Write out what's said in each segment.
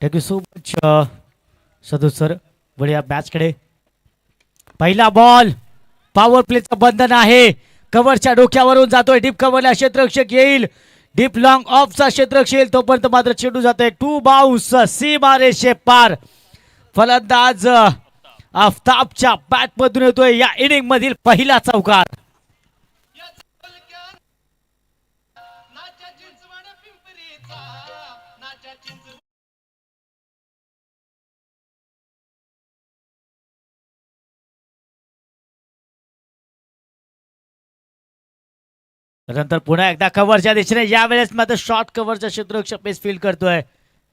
Thank you so much Sadu sir. बढिया match कडे. पहिला बॉल पॉवर प्लेचं बंधन आहे. कव्हरच्या डोक्यावरून जातोय. डीप कव्हरला क्षेत्ररक्षक येईल. डीप लॉंग ऑफचा क्षेत्ररक्षक येईल तोपर्यंत मात्र चेंडू जातोय टू बाउन्स सीमारेषे पार. फलंदाज आफताबच्या बॅट मधून येतोय या इनिंग मधील पहिला चौकार. नंतर पुन्हा एकदा कव्हरच्या दिशेने यावेळेस मात्र शॉर्ट कव्हरचा क्षेत्ररक्षक पेस फील करतोय.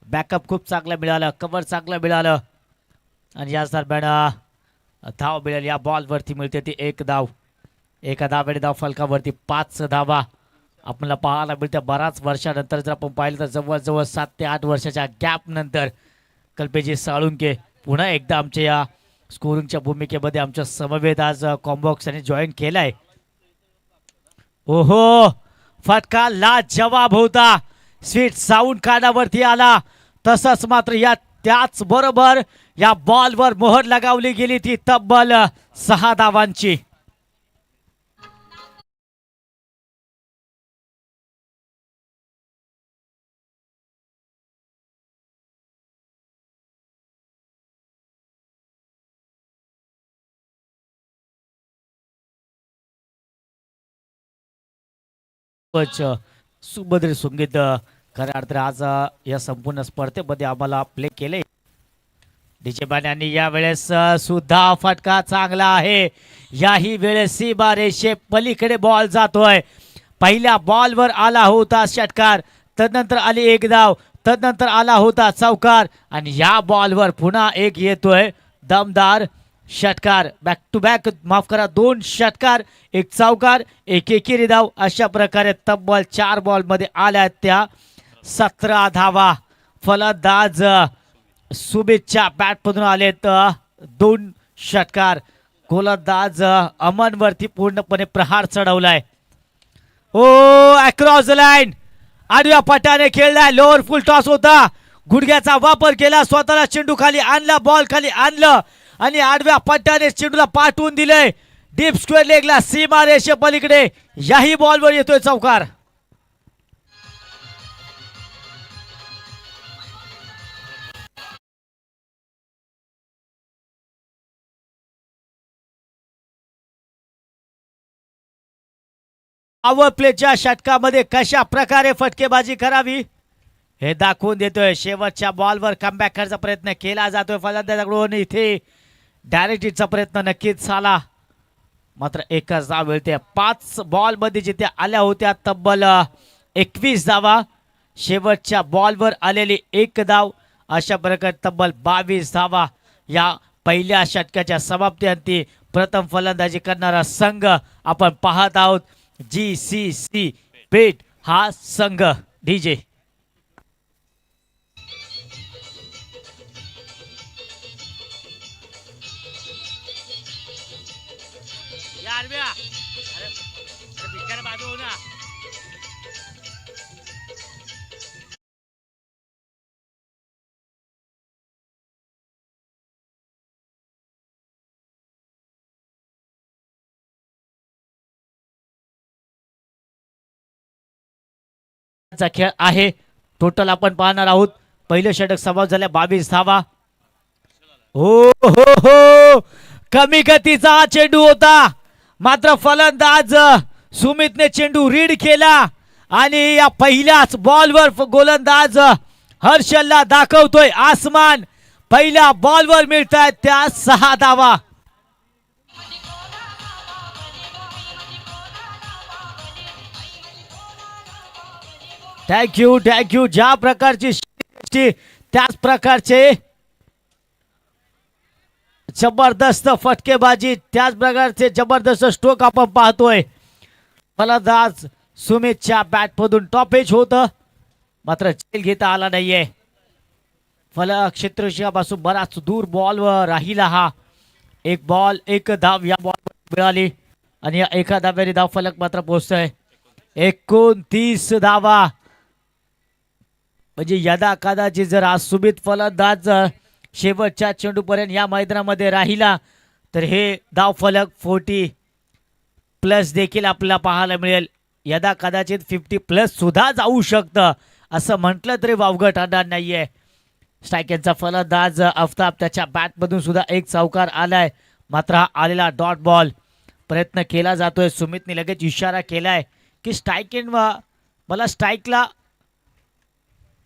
बॅकअप खूप चांगलं मिळालं. कव्हर चांगलं मिळालं आणि याच दरम्यान धाव मिळेल. या बॉल वरती मिळते ती एक धाव. एका धावेने धाव फलकावरती 5 धावा आपल्याला पाहायला मिळते. बराच वर्षानंतर जर आपण पाहिलं तर जवळजवळ 7 ते 8 वर्षाच्या गॅप नंतर कल्पेजी साळुंके पुन्हा एकदा आमच्या या स्कोरिंगच्या भूमिकेमध्ये आमच्या समवेत आज कॉम्बॉक्स यांनी जॉईन केलाय. ओहो फटका लाजवाब होता. स्वीट साऊंड कानावरती आला. तसंच मात्र या त्याच बरोबर या बॉलवर मोहर लगावली गेली ती तब्बल 6 धावांची. सुभद्र संगीत खऱ्या अर्थाने आज या संपूर्ण स्पर्धेमध्ये आम्हाला प्ले केले. डीजे बाण्यांनी यावेळेस सुद्धा फटका चांगला आहे. याही वेळेस सीमारेषे पलीकडे बॉल जातोय. पहिल्या बॉलवर आला होता षटकार. तदनंतर आली एक धाव. तदनंतर आला होता चौकार आणि या बॉलवर पुन्हा एक येतोय दमदार षटकार. बॅक टू बॅक माफ करा 2 षटकार 1 चौकार 1 एकेरी धाव. अशा प्रकारे तब्बल 4 बॉल मध्ये आल्या त्या 17 धावा. फलंदाज सुमितच्या बॅट मधून आलेत 2 षटकार. गोलंदाज अमनवरती पूर्णपणे प्रहार चढवलाय. ओ अक्रॉस द लाईन आडव्या पट्ट्याने खेळलाय. लोअर फुल टॉस होता. गुडघ्याचा वापर केला. स्वतःला चेंडू खाली आणला. बॉल खाली आणलं आणि आडव्या पट्ट्याने चेंडूला पाठवून दिलंय डीप स्क्वेअर लेगला सीमारेषे पलीकडे. याही बॉलवर येतोय चौकार. पॉवर प्लेच्या षटकामध्ये कशा प्रकारे फटकेबाजी करावी हे दाखवून देतोय. शेवटच्या बॉलवर कमबॅक करण्याचा प्रयत्न केला जातोय फलंदाजाकडून. इथे डायरेक्ट हिटचा प्रयत्न नक्कीच झाला मात्र एकच धाव मिळते. 5 बॉल मध्ये जिथे आल्या होत्या तब्बल 21 धावा. शेवटच्या बॉलवर आलेली 1 धाव. अशा प्रकारे तब्बल 22 धावा या पहिल्या षटकाच्या समाप्तीअंती प्रथम फलंदाजी करणारा संघ आपण पाहत आहोत. GCC पेठ हा संघ. डीजे खेळ आहे. टोटल आपण पाहणार आहोत. पहिलं षटक समाप्त झाल्या 22 धावा. हो हो हो कमी गतीचा चेंडू होता मात्र फलंदाज सुमितने चेंडू रीड केला आणि या पहिल्याच बॉलवर गोलंदाज हर्षलला दाखवतोय आसमान. पहिल्या बॉलवर मिळतात त्या 6 धावा. Thank you thank you. ज्या प्रकारची त्याच प्रकारचे जबरदस्त फटकेबाजी त्याच प्रकारचे जबरदस्त स्ट्रोक आपण पाहतोय. फलंदाज सुमितच्या बॅट मधून टॉपेज होतं मात्र झेल घेता आला नाहीये. क्षेत्ररक्षकापासून बराच दूर बॉलवर राहिला हा. 1 बॉल 1 धाव या बॉल मिळाली आणि या एका धाव्याने धाव फलक मात्र पोहोचतोय. 29 धावा. म्हणजे यदा कदाचित जर आज सुमित फलंदाज शेवटच्या चेंडूपर्यंत या मैदानामध्ये राहिला तर हे धाव फलक 40 प्लस देखील आपल्याला पाहायला मिळेल. यदा कदाचित 50 प्लस सुद्धा जाऊ शकतं असं म्हटलं तरी वावगं ठरणार नाहीये. स्ट्रायकरचा फलंदाज आफताब त्याच्या बॅटमधून सुद्धा एक चौकार आलाय. मात्र हा आलेला डॉट बॉल प्रयत्न केला जातोय. सुमितने लगेच इशारा केलाय की स्ट्रायकिंग मला स्ट्राईकला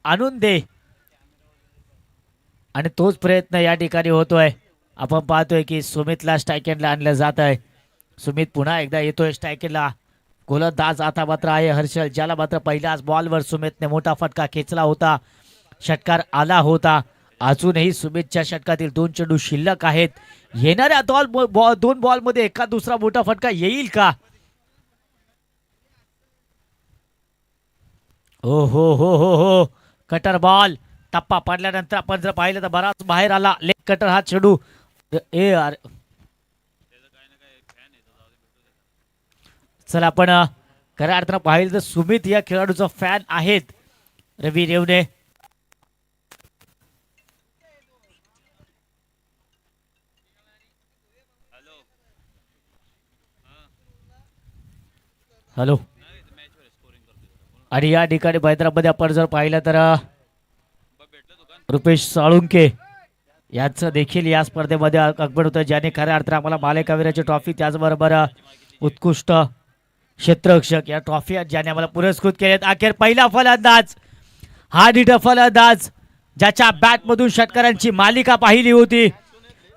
आणून दे आणि तोच प्रयत्न या ठिकाणी होतोय. आपण पाहतोय की सुमितला स्ट्रायकेंडला आणलं जात आहे. सुमित पुन्हा एकदा येतोय स्ट्रायकेंडला. गोलंदाज आता मात्र आहे हर्षल, ज्याला मात्र पहिल्याच बॉलवर सुमितने मोठा फटका खेचला होता. षटकार आला होता. अजूनही सुमितच्या षटकातील 2 चेंडू शिल्लक आहेत. येणाऱ्या 2 बॉलमध्ये एका दुसरा मोठा फटका येईल का? हो हो हो हो हो कटर बॉल टप्पा पडल्यानंतर आपण जर पाहिलं तर बराच बाहेर आला. लेग कटर हा चेंडू चला आपण खऱ्या अर्थानं पाहिलं तर सुमित या खेळाडूचा फॅन आहेत रवी रेवणे. हॅलो. आणि या ठिकाणी हैदराबाद आपण जर पाहिलं तर रुपेश साळुंके यांचं देखील या स्पर्धेमध्ये आगमन होतं, ज्याने खऱ्या अर्थानं आम्हाला मालिकावीराची ट्रॉफी त्याचबरोबर उत्कृष्ट क्षेत्ररक्षक या ट्रॉफी ज्याने आम्हाला पुरस्कृत केलेत. अखेर पहिला फलंदाज हा नीट फलंदाज ज्याच्या बॅटमधून षटकारांची मालिका पाहिली होती.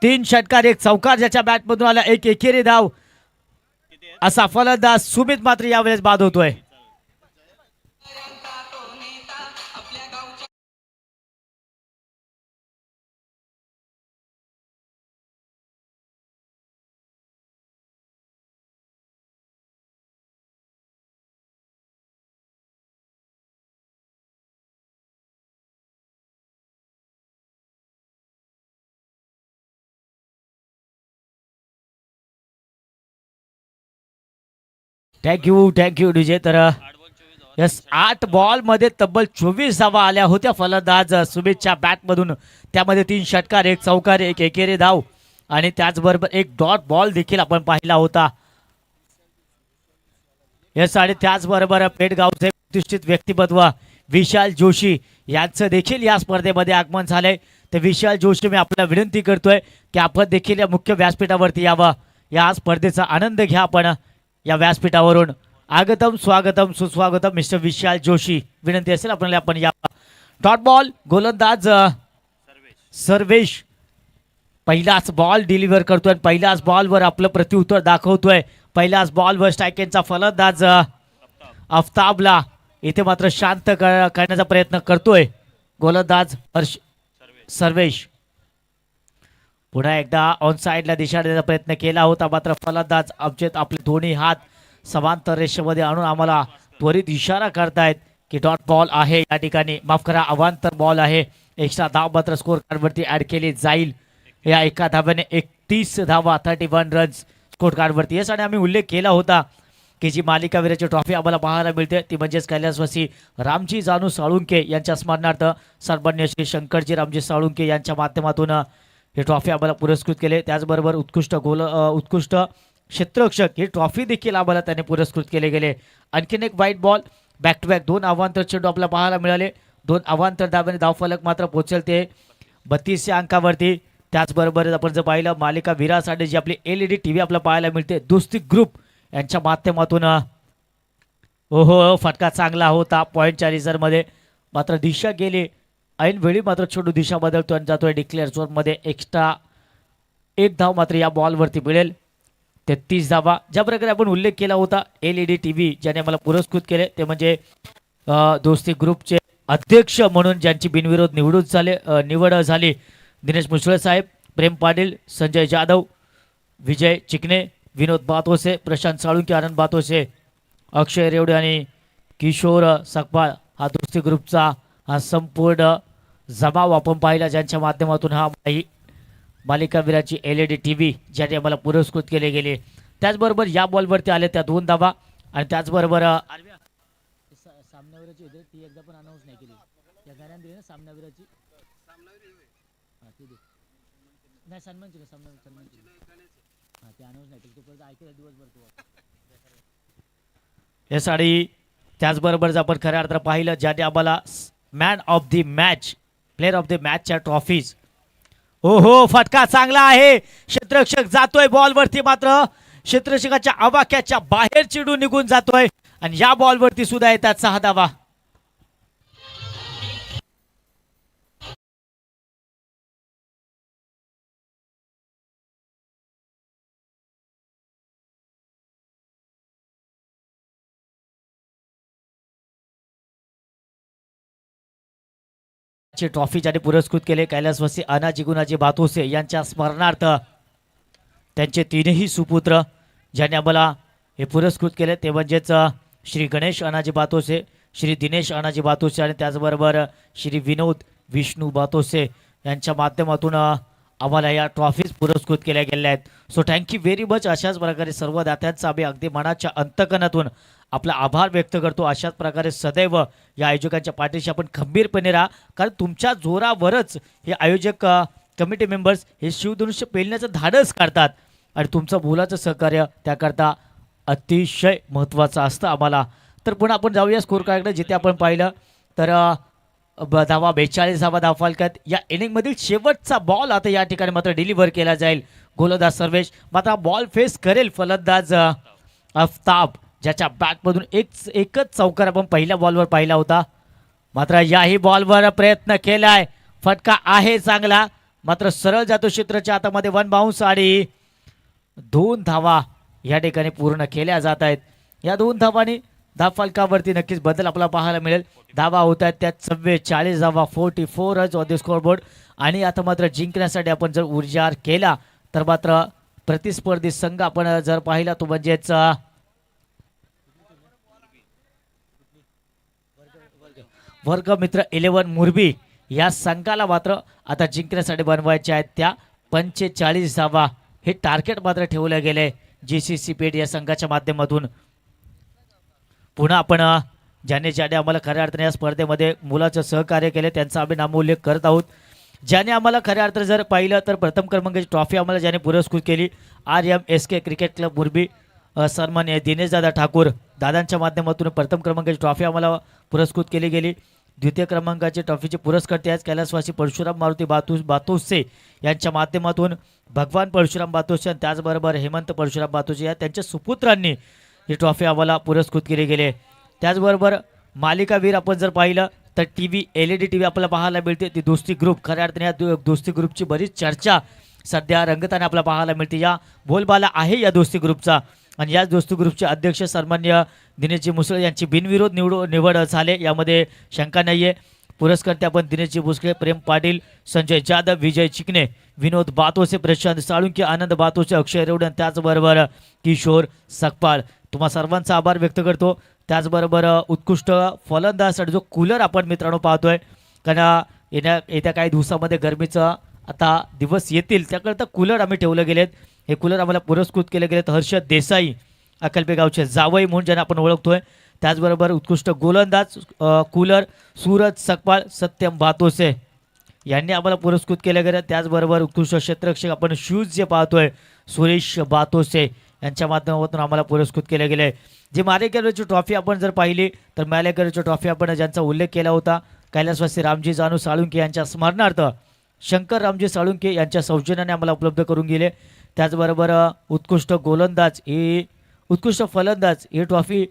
3 षटकार 1 चौकार ज्याच्या बॅटमधून आला, 1 एकेरी धाव असा फलंदाज सुमित मात्र यावेळेस बाद होतोय. Thank you DJ. तर यस 8 बॉलमध्ये तब्बल 24 धावा आल्या होत्या फलंदाज सुमितच्या बॅटमधून. त्यामध्ये 3 षटकार 1 चौकार 1 एकेरी धाव आणि त्याचबरोबर 1 डॉट बॉल देखील आपण पाहिला होता. यस आणि त्याचबरोबर पेडगावचे प्रतिष्ठित व्यक्तिमत्व विशाल जोशी यांचं देखील या स्पर्धेमध्ये आगमन झालंय. तर विशाल जोशी मी आपल्याला विनंती करतोय की आपण देखील या मुख्य व्यासपीठावरती यावं, या स्पर्धेचा आनंद घ्या आपण या व्यासपीठावरून. आगतम स्वागतम सुस्वागतम मिस्टर विशाल जोशी. विनंती असेल आपल्याला आपण या. डॉट बॉल गोलंदाज सर्वेश पहिलाच बॉल डिलिव्हर करतोय. पहिल्याच बॉलवर आपलं प्रत्युत्तर दाखवतोय. पहिल्याच बॉलवर स्ट्रायकेंडचा फलंदाज आफताबला इथे मात्र शांत करण्याचा प्रयत्न करतोय गोलंदाज सर्वेश. पुन्हा एकदा ऑन साइडला दिशा देण्याचा प्रयत्न केला होता, मात्र फलंदाज अमचेत आपले दोन्ही हात समांतर रेषेमध्ये आणून आम्हाला त्वरित इशारा करतायत की डॉट बॉल आहे या ठिकाणी. माफ करा, अवांतर बॉल आहे. एक्स्ट्रा धाव मात्र स्कोर कार्डवरती ऍड केली जाईल. या एका धाव्याने 31 धावा 31 रन्स स्कोर कार्डवरती. यासाठी आम्ही उल्लेख केला होता की जी मालिकावीराची ट्रॉफी आम्हाला पाहायला मिळते ती म्हणजेच कैलासवासी रामजी जानू साळुंके यांच्या स्मरणार्थ सन्माननीय श्री शंकरजी रामजी साळुंके यांच्या माध्यमातून ही ट्रॉफी आम्हाला पुरस्कृत केले. त्याचबरोबर उत्कृष्ट क्षेत्ररक्षक ही ट्रॉफी देखील आम्हाला त्याने पुरस्कृत केले गेले. आणखीन एक वाईट बॉल बॅक टू बॅक 2 अवांतर चेंडू आपल्याला पाहायला मिळाले. 2 अवांतर धावाने धावफलक मात्र पोहोचेल ते 32 या अंकावरती. त्याचबरोबर आपण जर पाहिलं मालिका वीरासाठी जी आपली LED TV आपल्याला पाहायला मिळते दोस्ती ग्रुप यांच्या माध्यमातून. ओहो फटका चांगला होता पॉईंटच्या रिझर्वमध्ये, मात्र दिशा गेली ऐन वेळी. मात्र चेंडू दिशा बदलतो आणि जातोय डिक्लेअर झोनमध्ये. एक्स्ट्रा 1 धाव मात्र या बॉलवरती मिळेल. 33 धावा. ज्या प्रकारे आपण उल्लेख केला होता LED TV ज्याने मला पुरस्कृत केले ते म्हणजे दोस्ती ग्रुपचे अध्यक्ष म्हणून ज्यांची बिनविरोध निवड झाली दिनेश मुसळे साहेब, प्रेम पाटील, संजय जाधव, विजय चिकणे, विनोद बातोसे, प्रशांत साळुंके, आनंद बातोसे, अक्षय रेवडे आणि किशोर सकपाळ हा दोस्ती ग्रुपचा हा संपूर्ण जमाव आपण पाहिला ज्यांच्या माध्यमातून हा मालिकावीराची LED TV ज्याने आम्हाला पुरस्कृत केले गेले. त्याचबरोबर या बॉलवरती आले त्या 2 धावा आणि त्याचबरोबर सामन्यावरची ती एकदा पण अनाऊन्स नाही केली. त्या गाड्यान दिली ना सामनावीराची नाही सन्मानची ना सन्मानची हा ते अनाऊन्स नाही तोपर्यंत ऐकलं दिवसभर तू हे साडी त्याचबरोबर आपण खऱ्या अर्थानं पाहिलं ज्याने आम्हाला man of the match player of the मॅचच्या ट्रॉफीज हो हो फटका चांगला आहे क्षेत्ररक्षक जातोय बॉलवरती मात्र क्षेत्ररक्षकाच्या आवाक्याच्या बाहेर चिडून निघून जातोय आणि या बॉलवरती सुद्धा येतात 6 धावा ट्रॉफी ज्याने पुरस्कृत केले कैलासवासी अनाजी गुणाजी बातोसे यांच्या स्मरणार्थ त्यांचे तीनही सुपुत्र ज्यांनी आम्हाला हे पुरस्कृत केले ते म्हणजेच श्री गणेश अनाजी बातोसे श्री दिनेश अनाजी बातोसे आणि त्याचबरोबर श्री विनोद विष्णू बातोसे यांच्या माध्यमातून आम्हाला या ट्रॉफीज पुरस्कृत केल्या गेल्या आहेत सो थँक्यू व्हेरी मच अशाच प्रकारे सर्व दात्यांचा आम्ही अगदी मनाच्या अंतकणातून आपला आभार व्यक्त करतो अशाच प्रकारे सदैव या आयोजकांच्या पाठीशी आपण खंबीरपणे राहा कारण तुमच्या जोरावरच हे आयोजक कमिटी मेंबर्स हे शिवधनुष्य पेलण्याचं धाडस काढतात आणि तुमचं मोलाचं सहकार्य त्याकरता अतिशय महत्त्वाचं असतं आम्हाला तर पुन्हा आपण जाऊया स्कोर कार्डकडे जिथे आपण पाहिलं तर धावा 42 धावा धाव फलकात या इनिंगमधील शेवटचा बॉल आता या ठिकाणी मात्र डिलिव्हर केला जाईल गोलंदाज सर्वेश मात्र बॉल फेस करेल फलंदाज आफ्ताब ज्याच्या बॅटमधून एकच चौकार आपण पहिल्या बॉलवर पाहिला होता मात्र याही बॉलवर प्रयत्न केलाय फटका आहे चांगला मात्र सरळ जातो क्षेत्राच्या हातामध्ये 1 बाउन्स आणि 2 धावा या ठिकाणी पूर्ण केल्या जात आहेत या 2 धावांनी धाव फलकावरती नक्कीच बदल आपल्याला पाहायला मिळेल धावा होत आहेत त्यात 44 धावा 44 रन्स ऑन द स्कोरबोर्ड आणि आता मात्र जिंकण्यासाठी आपण जर ऊर्जार केला तर मात्र प्रतिस्पर्धी संघ आपण जर पाहिला तो म्हणजेच वर्ग मित्र 11 मुरबी या संघाला मात्र आता जिंकण्यासाठी बनवायचे आहेत त्या 45 धावा हे टार्गेट मात्र ठेवले गेले जीसीसी पेड या संघाच्या माध्यमातून पुन्हा आपण ज्याने आम्हाला खऱ्या अर्थाने या स्पर्धेमध्ये मुलाचं सहकार्य केले त्यांचा आम्ही नामोल्लेख करत आहोत ज्याने आम्हाला खऱ्या अर्थाने जर पाहिलं तर प्रथम क्रमांकाची ट्रॉफी आम्हाला ज्याने पुरस्कृत केली RMSK क्रिकेट क्लब मुरबी सन्माननीय दिनेशदादा ठाकूर दादांच्या माध्यमातून प्रथम क्रमांकाची ट्रॉफी आम्हाला पुरस्कृत केली गेली द्वितीय क्रमांकाची ट्रॉफीचे पुरस्कर्ते आज कैलासवासी परशुराम मारुती बातोसे यांच्या माध्यमातून भगवान परशुराम बातोसे आणि त्याचबरोबर हेमंत परशुराम बातोसे या त्यांच्या सुपुत्रांनी ही ट्रॉफी आम्हाला पुरस्कृत केली गेली त्याचबरोबर मालिकावीर आपण जर पाहिलं तर टीव्ही LED टीव्ही आपल्याला पाहायला मिळते ती दोस्ती ग्रुप खऱ्या अर्थाने या दोस्ती ग्रुपची बरीच चर्चा सध्या रंगताने आपल्याला पाहायला मिळते या बोलबाला आहे या दोस्ती ग्रुपचा आणि याच दोस्ती ग्रुपचे अध्यक्ष सन्मान्य दिनेशजी मुसळे यांची बिनविरोध निवड झाले यामध्ये शंका नाहीये पुरस्कर्ते आपण दिनेशजी भुसले प्रेम पाटील संजय जाधव विजय चिकणे विनोद बातोसे प्रशांत साळुंके आनंद बातोसे अक्षय रेवडे त्याचबरोबर किशोर सकपाळ तुम्हा सर्वांचा आभार व्यक्त करतो त्याचबरोबर उत्कृष्ट फलंदाजासाठी जो कूलर आपण मित्रांनो पाहतोय कारण येत्या काही दिवसामध्ये गरमीचा आता दिवस येतील त्याकरता कूलर आम्ही ठेवले गेलेत हे कूलर आम्हाला पुरस्कृत केले गेलेत हर्षद देसाई अकल्पे गावचे जावई म्हणून ज्यांना आपण ओळखतोय त्याचबरोबर उत्कृष्ट गोलंदाज कूलर सूरज सकपाळ सत्यम बातोसे यांनी आम्हाला पुरस्कृत केले गेले त्याचबरोबर उत्कृष्ट क्षेत्ररक्षक आपण शूज जे पाहतोय सुरेश बातोसे यांच्या माध्यमातून आम्हाला पुरस्कृत केले गेले जे मालेकरची ट्रॉफी आपण जर पाहिली तर मालेकरची ट्रॉफी आपण ज्यांचा उल्लेख केला होता कैलासवासी रामजी जानू साळुंके यांच्या स्मरणार्थ शंकर रामजी साळुंके यांच्या सौजन्याने आम्हाला उपलब्ध करून गेले त्याचबरोबर उत्कृष्ट गोलंदाज ही उत्कृष्ट फलंदाज ही ट्रॉफी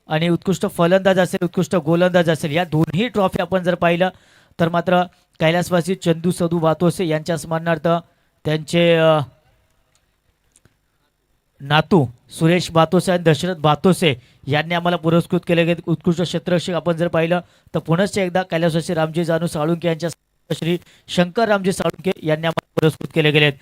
आणि उत्कृष्ट फलंदाज असेल उत्कृष्ट गोलंदाज असेल या दोन्ही ट्रॉफी आपण जर पाहिलं तर मात्र कैलासवासी चंदू सदू बातोसे यांच्या स्मरणार्थ त्यांचे नातू सुरेश बातोसे आणि दशरथ बातोसे यांनी आम्हाला पुरस्कृत केले गेले उत्कृष्ट क्षेत्ररक्षक आपण जर पाहिलं तर पुनश्च एकदा कैलासवासी रामजी जानू साळुंके यांच्या श्री शंकर रामजी साळुंके यांनी आम्हाला पुरस्कृत केले गेलेत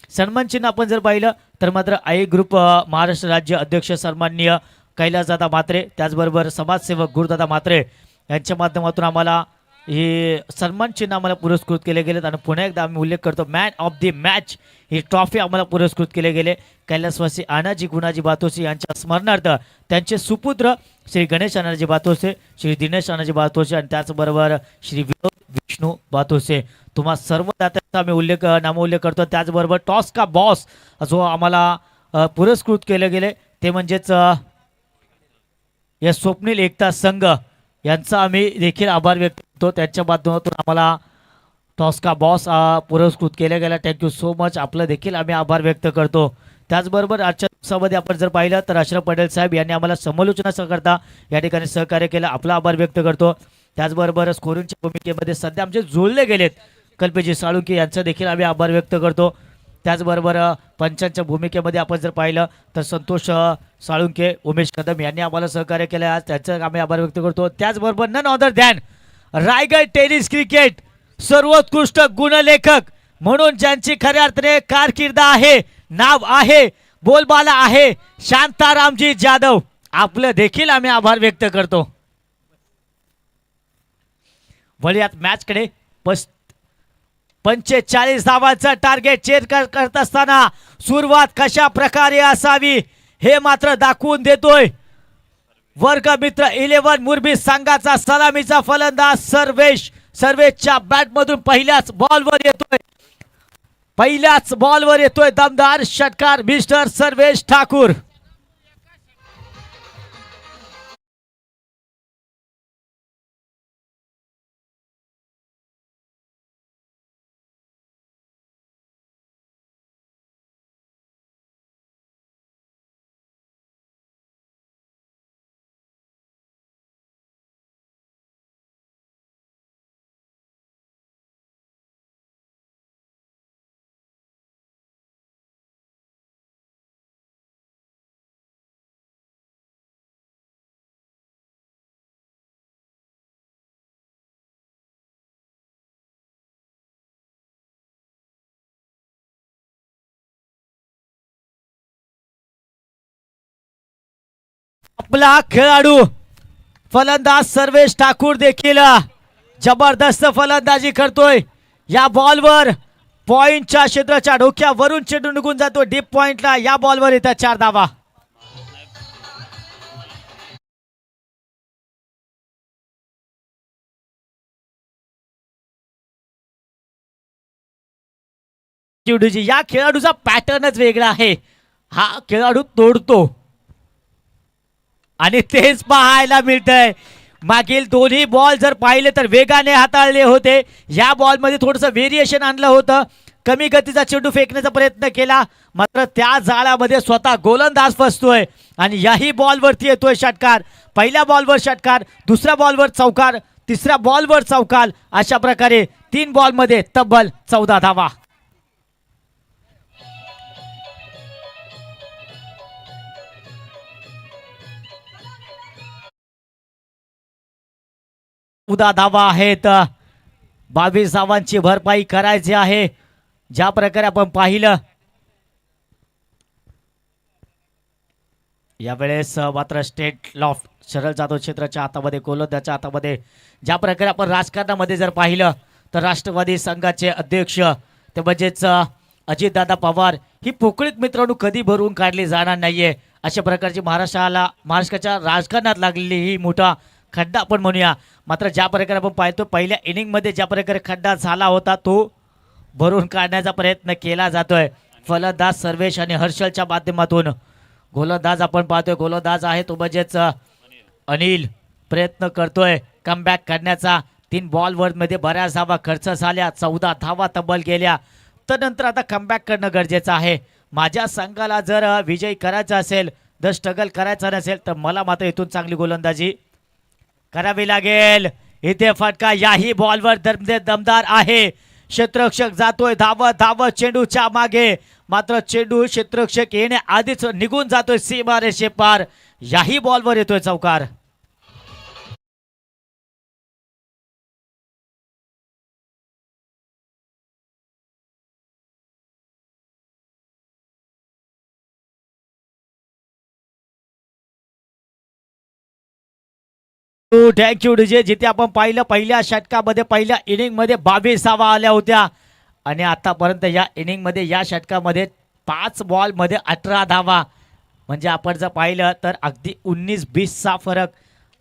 सन्मान चिन्ह आपण जर पाहिलं तर मात्र आई ग्रुप महाराष्ट्र राज्य अध्यक्ष सन्माननीय कैलासदादा म्हात्रे त्याचबरोबर समाजसेवक गुरुदादा म्हात्रे यांच्या माध्यमातून आम्हाला हे सन्मान चिन्ह आम्हाला पुरस्कृत केले गेलेत आणि पुन्हा एकदा आम्ही उल्लेख करतो man of the match he trophy आम्हाला पुरस्कृत केले गेले कैलासवासी आनाजी गुणाजी बातोसे यांच्या स्मरणार्थ त्यांचे सुपुत्र श्री गणेश अनाजी बातोसे, श्री दिनेश अनाजी बातोसे आणि त्याचबरोबर श्री विनोद विष्णू बातोसे तुम्हा सर्व दात्यांचा आम्ही उल्लेख नामोल्लेख करतो. त्याचबरोबर टॉस का बॉस जो आम्हाला पुरस्कृत केले गेले ते म्हणजेच या स्वप्नील एकता संघ यांचा आम्ही देखील आभार व्यक्त करतो. त्यांच्या माध्यमातून आम्हाला टॉस का बॉस पुरस्कृत केला गेला. Thank you so much. आपलं देखील आम्ही आभार व्यक्त करतो. त्याचबरोबर आजच्या दिवसामध्ये आपण जर पाहिलं तर अशरफ पटेल साहेब यांनी आम्हाला समालोचना करता या ठिकाणी सहकार्य केलं, आपला आभार व्यक्त करतो. त्याचबरोबर स्कोरिंगच्या भूमिकेमध्ये सध्या आमचे जोडले गेलेत कल्पेजी साळुंके यांचा देखील आम्ही आभार व्यक्त करतो. त्याचबरोबर पंचांच्या भूमिकेमध्ये आपण जर पाहिलं तर संतोष साळुंके, उमेश कदम यांनी आम्हाला सहकार्य केलं, आज त्यांचा आम्ही आभार व्यक्त करतो. त्याचबरोबर none other than Raigad tennis cricket सर्वोत्कृष्ट गुणलेखक म्हणून ज्यांची खऱ्या अर्थाने कारकीर्द आहे, नाव आहे, बोलबाला आहे, शांतारामजी जाधव, आपलं देखील आम्ही आभार व्यक्त करतो. वळूयात मॅचकडे. 45 धावांचं टार्गेट चेर करत असताना सुरुवात कशा प्रकारे असावी हे मात्र दाखवून देतोय वर्गमित्र 11 मुरबी संघाचा सलामीचा फलंदाज सर्वेशच्या बॅटमधून पहिल्याच बॉलवर येतोय दमदार षटकार मिस्टर सर्वेश ठाकूर. आपला खेळाडू फलंदाज सर्वेश ठाकूर देखील जबरदस्त फलंदाजी करतोय. या बॉलवर पॉइंटच्या क्षेत्राच्या डोक्यावरून चेंडू निघून जातो डीप पॉइंटला. या बॉलवर येतात 4 धावा. या खेळाडूचा पॅटर्नच वेगळा आहे. हा खेळाडू तोडतो आणि तेच पाहायला मिळतंय. मागील दोन्ही बॉल जर पाहिले तर वेगाने हाताळले होते. या बॉलमध्ये थोडंसं व्हेरिएशन आणलं होतं, कमी गतीचा चेंडू फेकण्याचा प्रयत्न केला, मात्र त्या जाळ्यामध्ये स्वतः गोलंदाज फसतोय आणि याही बॉलवरती येतोय षटकार. पहिल्या बॉलवर षटकार, दुसऱ्या बॉलवर चौकार, तिसऱ्या बॉलवर चौकार, अशा प्रकारे 3 बॉलमध्ये तब्बल 14 धावा. धावा आहेत. 22 धावांची भरपाई करायची आहे. ज्या प्रकारे आपण पाहिलं यावेळेस मात्र स्टेट लॉफ्ट शरद जाधव क्षेत्राच्या हातामध्ये, गोलंदाजाच्या हातामध्ये, ज्या प्रकारे आपण राजकारणामध्ये जर पाहिलं तर राष्ट्रवादी संघाचे अध्यक्ष ते म्हणजेच अजितदादा पवार ही पोकळीत मित्रांनो कधी भरून काढली जाणार नाहीये. अशा प्रकारची महाराष्ट्राच्या राजकारणात लागलेली ही मोठा खड्डा आपण म्हणूया. मात्र ज्या प्रकारे आपण पाहतो पहिल्या इनिंगमध्ये ज्या प्रकारे खड्डा झाला होता तो भरून काढण्याचा प्रयत्न केला जातोय फलंदाज सर्वेश आणि हर्षलच्या माध्यमातून. गोलंदाज आपण पाहतोय, गोलंदाज आहे तो म्हणजेच अनिल प्रयत्न करतोय कमबॅक करण्याचा. 3 बॉलवर मध्ये बऱ्याच धावा खर्च झाल्या, 14 धावा तब्बल गेल्या. तर नंतर आता कमबॅक करणं गरजेचं आहे. माझ्या संघाला जर विजयी करायचा असेल, जर स्ट्रगल करायचा नसेल तर मला मात्र इथून चांगली गोलंदाजी करावी लागेल. इथे फटका याही बॉलवर दमदार आहे. क्षेत्ररक्षक जातोय धावत चेंडूच्या मागे, मात्र चेंडू क्षेत्ररक्षक येण्या आधीच निघून जातोय सीमारेषे पार. याही बॉलवर येतोय चौकार. Thank you DJ. जिथे आपण पाहिलं पहिल्या षटकामध्ये पहिल्या इनिंग मध्ये 22 धावा आल्या होत्या आणि आतापर्यंत या इनिंग मध्ये या षटकामध्ये 5 बॉल मध्ये 18 धावा. म्हणजे आपण जर पाहिलं तर अगदी 19-20 चा फरक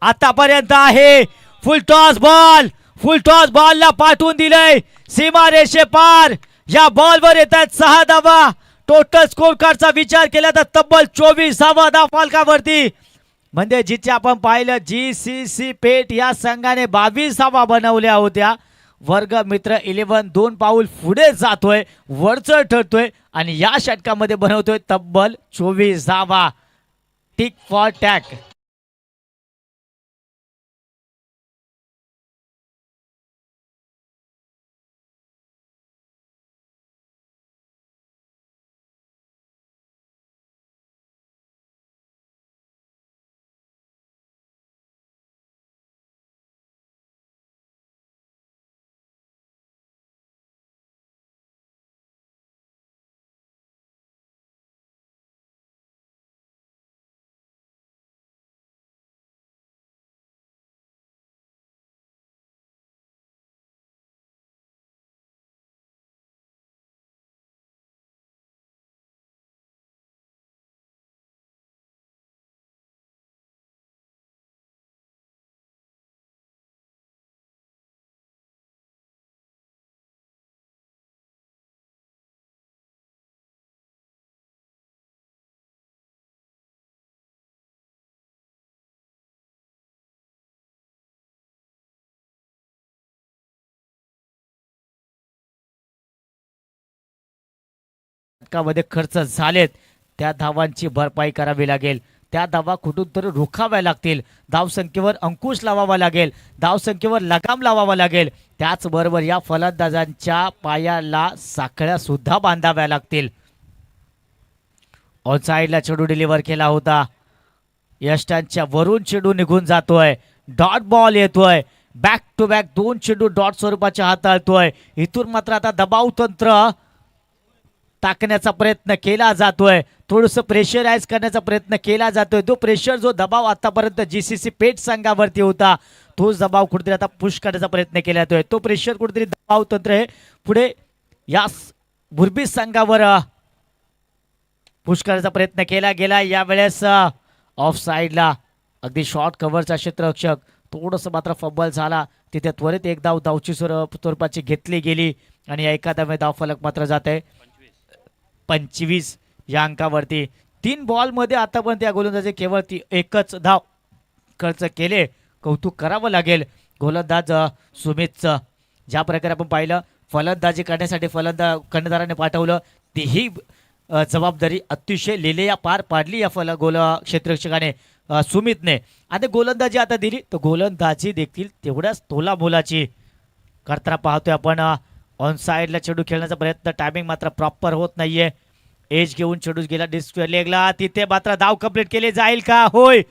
आतापर्यंत आहे. फुल टॉस बॉलला पाठवून दिलंय सीमा रेषे पार. या बॉलवर येतात 6 धावा. टोटल स्कोर कार्डचा विचार केला तर तब्बल 24 धावा धावफलकावरती. म्हणजे जिथे आपण पाहिलं GCC पेठ या संघाने 22 धावा बनवल्या होत्या. वर्ग मित्र 11 2 पाऊल पुढे जातोय, वरचढ ठरतोय आणि या षटकामध्ये बनवतोय तब्बल 24 धावा. Tit for tat. मध्ये खर्च झालेत त्या धावांची भरपाई करावी लागेल. त्या धावा कुठून तरी रोखाव्या लागतील. धावसंख्येवर अंकुश लावावा लागेल. धावसंख्येवर लगाम लावावा लागेल. त्याचबरोबर या फलंदाजांच्या पायाला साखळ्या सुद्धा बांधाव्या लागतील. ऑन साइडला चेंडू डिलिव्हर केला होता. यष्टांच्या वरून चेंडू निघून जातोय. डॉट बॉल येतोय. बॅक टू बॅक 2 चेंडू डॉट स्वरूपाच्या हाताळतोय. इथून मात्र आता दबाव तंत्र टाकण्याचा प्रयत्न केला जातोय. थोडंसं प्रेशराइज करण्याचा प्रयत्न केला जातोय. तो प्रेशर जो दबाव आतापर्यंत GCC पेठ संघावरती होता तोच दबाव कुठेतरी आता पुश करण्याचा प्रयत्न केला जातोय. तो प्रेशर कुठेतरी दबाव तंत्र हे पुढे या भुरबी संघावर पुश करण्याचा प्रयत्न केला गेला. यावेळेस ऑफ साइडला अगदी शॉर्ट कव्हरचा क्षेत्ररक्षक थोडंसं मात्र फंबल झाला. तिथे त्वरित एक धाव धावची स्वरूपाची घेतली गेली आणि एका धावे धाव फलक मात्र जात आहे 25 या अंकावरती. 3 बॉलमध्ये आतापर्यंत या गोलंदाजी केवळ एकच धाव खर्च केले. कौतुक करावं लागेल गोलंदाज सुमितचं. ज्या प्रकारे आपण पाहिलं फलंदाजी करण्यासाठी कर्णधाराने पाठवलं तीही जबाबदारी अतिशय लिलेया पार पाडली या क्षेत्ररक्षकाने सुमितने. आणि गोलंदाजी आता दिली तर गोलंदाजी देखील तेवढ्याच तोला मोलाची करताना पाहतोय आपण. ऑन साइडला चेंडू खेळण्याचा प्रयत्न, टायमिंग मात्र प्रॉपर होत नाहीये. एज घेऊन चेंडू गेला डिस्क लेगला. तिथे मात्र धाव कंप्लीट केली जाईल का? होय.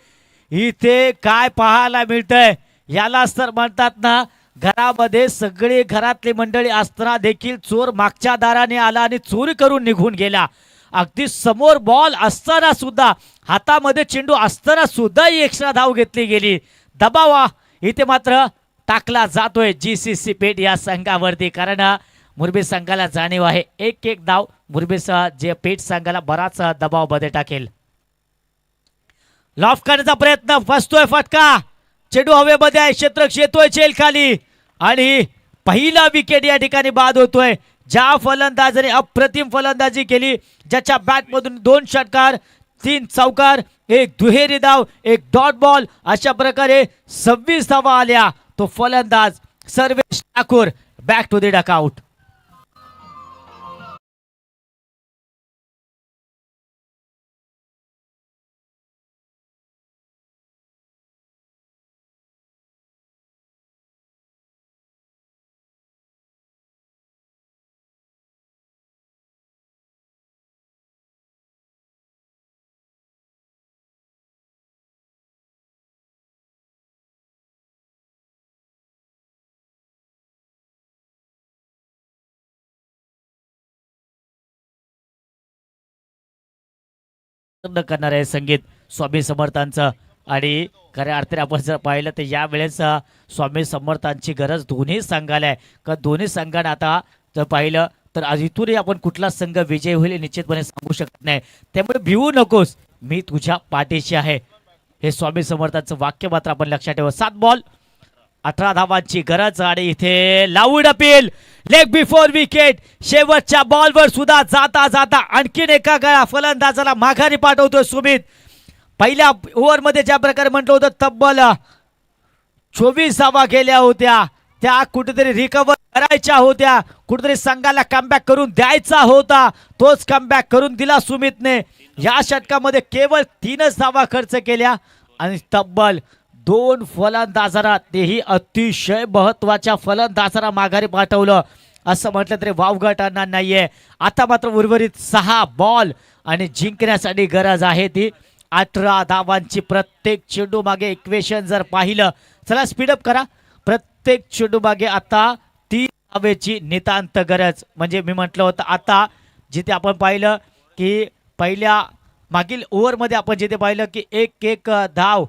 इथे काय पाहायला मिळतंय यालाच तर म्हणतात ना घरामध्ये सगळे घरातली मंडळी असताना देखील चोर मागच्या दाराने आला आणि चोरी करून निघून गेला. अगदी समोर बॉल असताना सुद्धा हातामध्ये चेंडू असताना सुद्धा ही एक्स्ट्रा धाव घेतली गेली. दबाव इथे मात्र टाकला जातोय GCC पेठ या संघावरती. कारण मुरबी संघाला जाणीव आहे एक धाव मुरबी जे पेठ संघाला बराच दबाव मध्ये टाकेल. लॉफ करण्याचा प्रयत्न, फसतोय फटका. चेंडू हवेमध्ये आहे. क्षेत्ररक्षक येतोय चेल खाली आणि पहिला विकेट या ठिकाणी बाद होतोय. ज्या फलंदाजाने अप्रतिम फलंदाजी केली, ज्याच्या बॅटमधून 2 षटकार 3 चौकार 1 दुहेरी धाव 1 डॉट बॉल अशा प्रकारे 26 धावा आल्या, तो फलंदाज Sarvesh Thakur. Back to the dugout. करणार आहे संगीत स्वामी समर्थांचं. आणि खऱ्या अर्थाने आपण जर पाहिलं तर यावेळेस स्वामी समर्थांची गरज दोन्ही संघाला आहे. का दोन्ही संघाने आता जर पाहिलं तर आज इथूनही आपण कुठला संघ विजय होईल हे निश्चितपणे सांगू शकत नाही. त्यामुळे भिवू नकोस, मी तुझ्या पाठीशी आहे, हे स्वामी समर्थांचं वाक्य मात्र आपण लक्षात ठेवा. 7 बॉल 18 धावांची गरज आणि इथे लावूड अपील लेग बिफोर विकेट. शेवटच्या बॉलवर सुद्धा जाता जाता आणखीन एका गळा फलंदाजाला माघारी पाठवतोय सुमित. पहिल्या ओव्हरमध्ये ज्या प्रकारे म्हटलं होतं तब्बल 24 धावा गेल्या होत्या, त्या कुठेतरी रिकव्हर करायच्या होत्या, कुठेतरी संघाला कमबॅक करून द्यायचा होता. तोच कमबॅक करून दिला सुमितने. या षटकामध्ये केवळ 3च धावा खर्च केल्या आणि तब्बल 2 फलंदाजांना, तेही अतिशय महत्वाच्या फलंदाजांना माघारी पाठवलं असं म्हटलं तरी वावगं ठरणार नाहीये. आता मात्र उर्वरित 6 बॉल आणि जिंकण्यासाठी गरज आहे ती 18 धावांची. प्रत्येक चेंडू मागे इक्वेशन जर पाहिलं, चला स्पीडअप करा, प्रत्येक चेंडू मागे आता 3 धावेची नितांत गरज. म्हणजे मी म्हटलं होतं आता जिथे आपण पाहिलं की पहिल्या मागील ओव्हरमध्ये आपण जिथे पाहिलं की एक धाव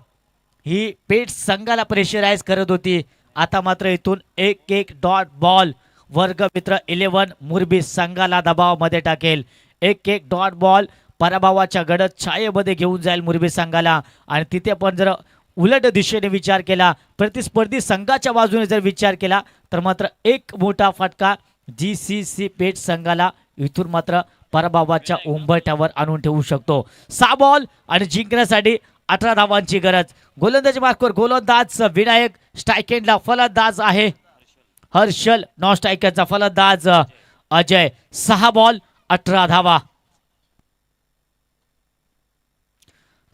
ही पेट संघाला प्रेशराईज करत होती, आता मात्र इथून एक डॉट बॉल वर्गमित्र 11 मुरबी संघाला दबावामध्ये टाकेल. एक डॉट बॉल पराभवाच्या गडद छायेमध्ये घेऊन जाईल मुरबी संघाला. आणि तिथे पण जर उलट दिशेने विचार केला, प्रतिस्पर्धी संघाच्या बाजूने जर विचार केला तर मात्र एक मोठा फटका GCC पेट संघाला इथून मात्र पराभवाच्या उंबरठ्यावर आणून ठेवू शकतो. 6 बॉल आणि जिंकण्यासाठी 18 धावांची गरज. गोलंदाजी मार्कवर गोलंदाज विनायक, स्ट्रायकेंडला फलंदाज आहे हर्षल, नॉन स्ट्रायकरचा फलंदाज अजय. 6 बॉल 18 धावा.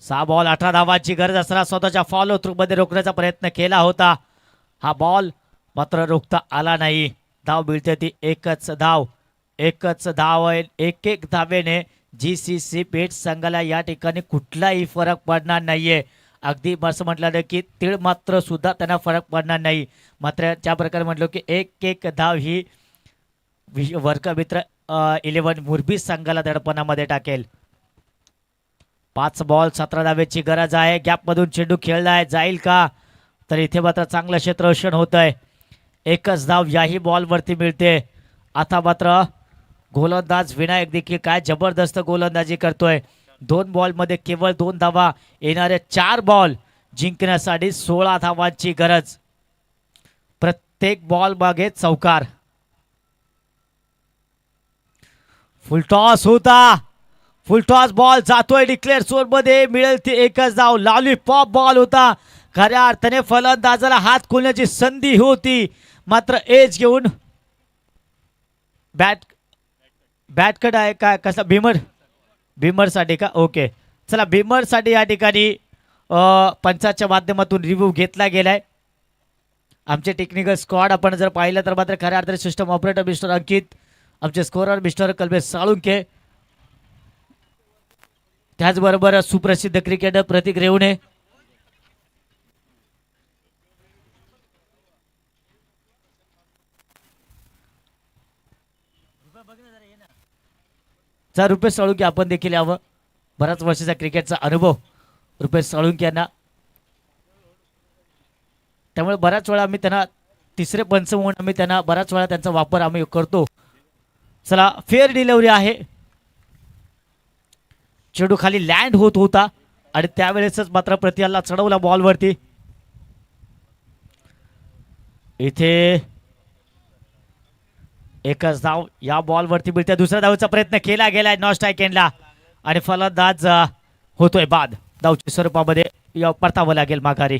6 बॉल 18 धावांची गरज असताना स्वतःच्या फॉलो थ्रू मध्ये रोखण्याचा प्रयत्न केला होता. हा बॉल मात्र रोखता आला नाही. धाव मिळते ती एकच धाव आहे. एक धावेने GCC पेट संघाला या ठिकाणी कुठलाही फरक पडणार नाहीये. अगदी असं म्हटलं की तीळ मात्र सुद्धा त्यांना फरक पडणार नाही. मात्र ज्या प्रकारे म्हटलं की एक धाव ही वर्गमित्र 11 मुरबी संघाला दडपणामध्ये टाकेल. 5 बॉल 17 धावेची गरज आहे. गॅपमधून चेंडू खेळलाय, जाईल का, तर इथे मात्र चांगलं क्षेत्ररक्षण होत आहे. एकच धाव याही बॉलवरती मिळते. आता मात्र गोलंदाज विनायक देखील काय जबरदस्त गोलंदाजी करतोय. 2 बॉलमध्ये केवळ 2 धावा. येणारे 4 बॉल जिंकण्यासाठी 16 धावांची गरज. प्रत्येक बॉल मागे चौकार. फुलटॉस होता, फुलटॉस बॉल जातोय डिक्लेअर झोन मध्ये, मिळेल ती एकच धाव. लॉलीपॉप बॉल होता, खऱ्या अर्थाने फलंदाजाला हात खोलण्याची संधी होती, मात्र एज घेऊन बॅटकट आहे काय, कसा भीमरसाठी का, ओके. चला भीमरसाठी या ठिकाणी पंचाच्या माध्यमातून रिव्ह्यू घेतला गेलाय. आमचे टेक्निकल स्क्वॉड आपण जर पाहिलं तर मात्र खऱ्या अर्थाने सिस्टम ऑपरेटर मिस्टर अंकित, आमचे स्कोरर मिस्टर कल्पेश साळुंके, त्याचबरोबर सुप्रसिद्ध क्रिकेटर प्रतीक रेवणे, जर रुपेश साळुंके आपण देखील यावं, बऱ्याच वर्षाचा क्रिकेटचा अनुभव रुपेश साळुंके यांना, त्यामुळे बऱ्याच वेळा आम्ही त्यांना तिसरे पंच म्हणून आम्ही त्यांना बऱ्याच वेळा त्यांचा वापर आम्ही करतो. चला फेअर डिलिव्हरी आहे. चेंडू खाली लँड होत होता आणि त्यावेळेसच मात्र प्रतियाला चढवला बॉलवरती. इथे एकच धाव या बॉलवरती मिळते. दुसऱ्या धावचा प्रयत्न केला गेलाय नॉन स्ट्राईक एंडला आणि फलंदाज होतोय बाद. धावच्या स्वरूपामध्ये परतावं लागेल माघारी.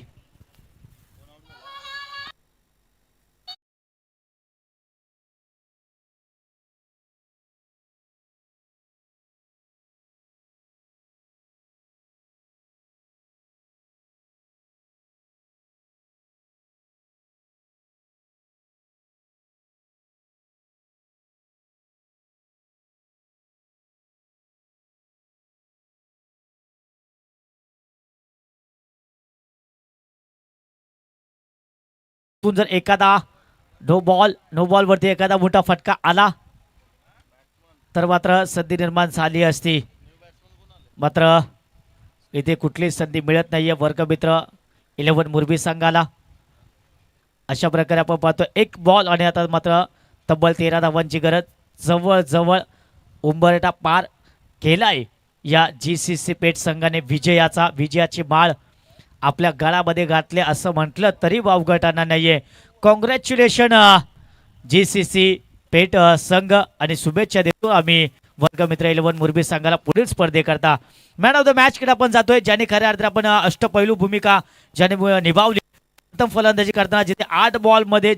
जर एखादा नो बॉल वरती एखादा मोठा फटका आला तर मात्र संधी निर्माण झाली असती. मात्र इथे कुठलीच संधी मिळत नाहीये वर्गमित्र 11 मुरबी संघाला. अशा प्रकारे आपण पाहतो एक बॉल आणि आता मात्र तब्बल 13 धावांची गरज. जवळजवळ उंबरठा पार केलाय या GCC पेठ संघाने. विजयाची माळ आपल्या गळामध्ये घातले असं म्हटलं तरी वावगं ठरणार नाहीये. कॉंग्रॅच्युलेशन GCC पेठ संघ आणि शुभेच्छा देतो आम्ही वर्गमित्र 11 मुरबी संघाला पुढील स्पर्धेकरता. मॅन ऑफ द मॅच कडे आपण जातोय, ज्याने खऱ्या अर्थाने आपण अष्टपैलू भूमिका ज्याने निभावली. प्रथम फलंदाजी करताना जिथे 8 बॉल मध्ये